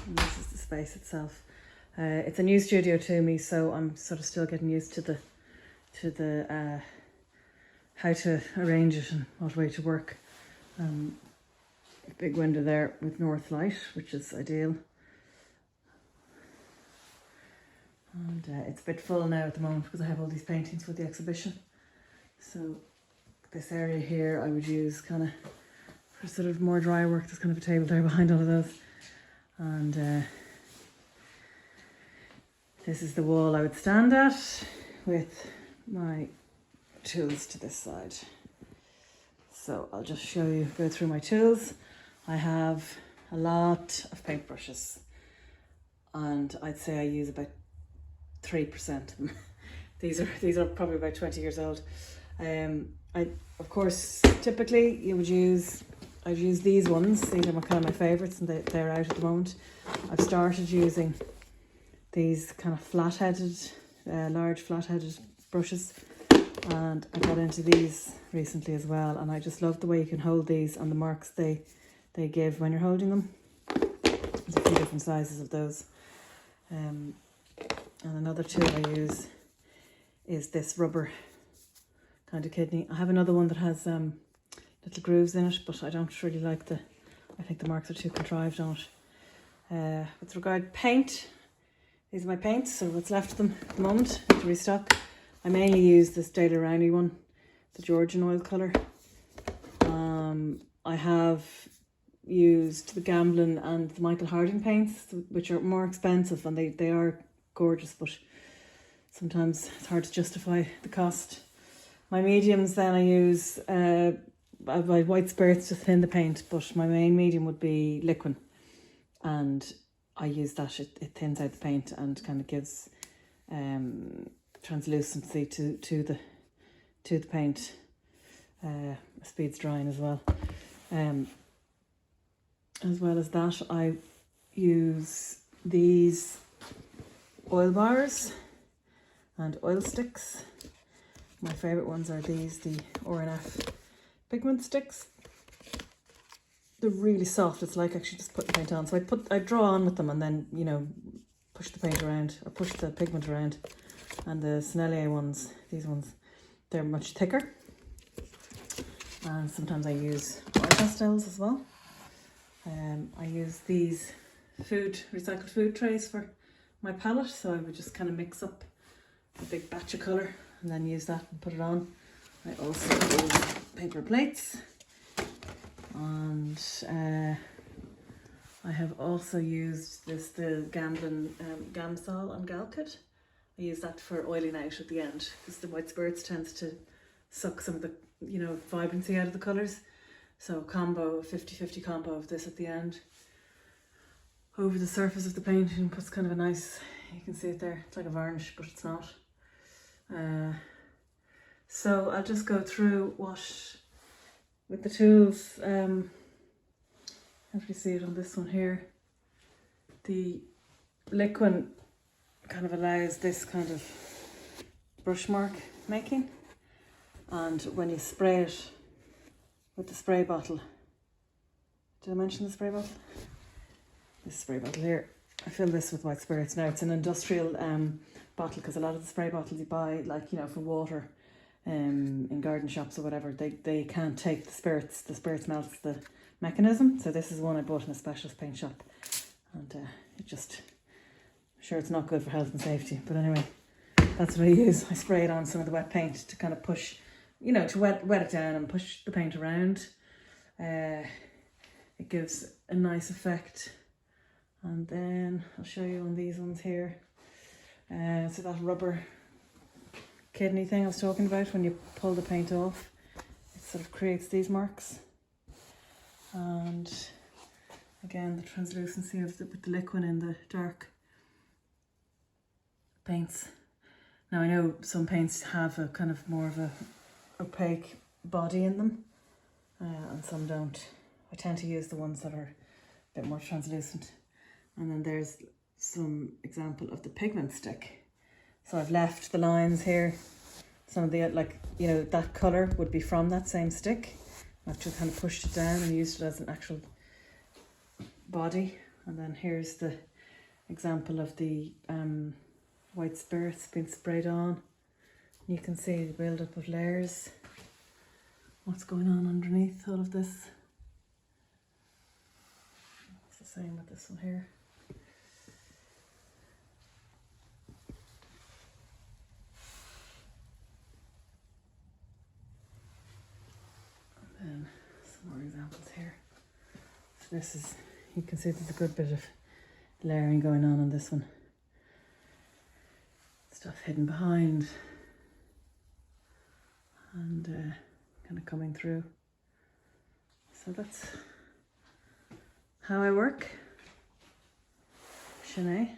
And this is the space itself. It's a new studio to me, so I'm sort of still getting used to the how to arrange it and what way to work. Big window there with north light, which is ideal. And it's a bit full now at the moment because I have all these paintings for the exhibition. So this area here I would use kind of for sort of more dry work. There's kind of a table there behind all of those. And this is the wall I would stand at with my tools to this side. So I'll just show you, go through my tools. I have a lot of paintbrushes and I'd say I use about 3% of them. These are probably about 20 years old. Of course, typically I'd use these ones. These are kind of my favourites and they're out at the moment. I've started using these kind of flat-headed, large flat-headed brushes, and I got into these recently as well, and I just love the way you can hold these and the marks they give when you're holding them. There's a few different sizes of those. And another tool I use is this rubber kind of kidney. I have another one that has little grooves in it, but I don't really like I think the marks are too contrived on it. With regard to paint, these are my paints, so what's left of them at the moment to restock. I mainly use this Daler Rowney one, the Georgian oil colour. I have used the Gamblin and the Michael Harding paints, which are more expensive, and they are gorgeous, but sometimes it's hard to justify the cost. My mediums then I use my white spirits to thin the paint, but my main medium would be Liquin, and I use that. It thins out the paint and kind of gives translucency to the paint. Speeds drying as well. As well as that, I use these oil bars and oil sticks. My favourite ones are these, the R&F pigment sticks. They're really soft. It's like actually just putting paint on. So I draw on with them and then, you know, push the paint around or push the pigment around. And the Sennelier ones, these ones, they're much thicker. And sometimes I use oil pastels as well. I use these recycled food trays for my palette. So I would just kind of mix up a big batch of colour and then use that and put it on. I also use paper plates. And I have also used the Gamblin Gamsol and Galkit. I use that for oiling out at the end because the white spirits tends to suck some of the, you know, vibrancy out of the colours. So combo, 50-50 combo of this at the end over the surface of the paint and puts kind of a nice, you can see it there, it's like a varnish but it's not. So I'll just go through what with the tools. If you see it on this one here, the Liquin kind of allows this kind of brush mark making, and when you spray it with the spray bottle, did I mention the spray bottle? This spray bottle here, I fill this with white spirits. Now it's an industrial bottle because a lot of the spray bottles you buy, like, you know, for water in garden shops or whatever, they can't take the spirits melts the mechanism. So this is one I bought in a specialist paint shop, and it just, I'm sure it's not good for health and safety, but anyway, that's what I use. I spray it on some of the wet paint to kind of push, you know, to wet it down and push the paint around. It gives a nice effect. And then I'll show you on these ones here. So that rubber kidney thing I was talking about, when you pull the paint off, it sort of creates these marks. And again, the translucency of with the Liquin in the dark paints. Now I know some paints have a kind of more of a opaque body in them, and some don't. I tend to use the ones that are a bit more translucent. And then there's some example of the pigment stick. So I've left the lines here. Some of the, like, you know, that colour would be from that same stick. I've just kind of pushed it down and used it as an actual body. And then here's the example of the white spirits being sprayed on. You can see the build-up of layers. What's going on underneath all of this. It's the same with this one here. And then some more examples here. So this is, you can see there's a good bit of layering going on this one. Stuff hidden behind and kind of coming through. So that's how I work. Shanae.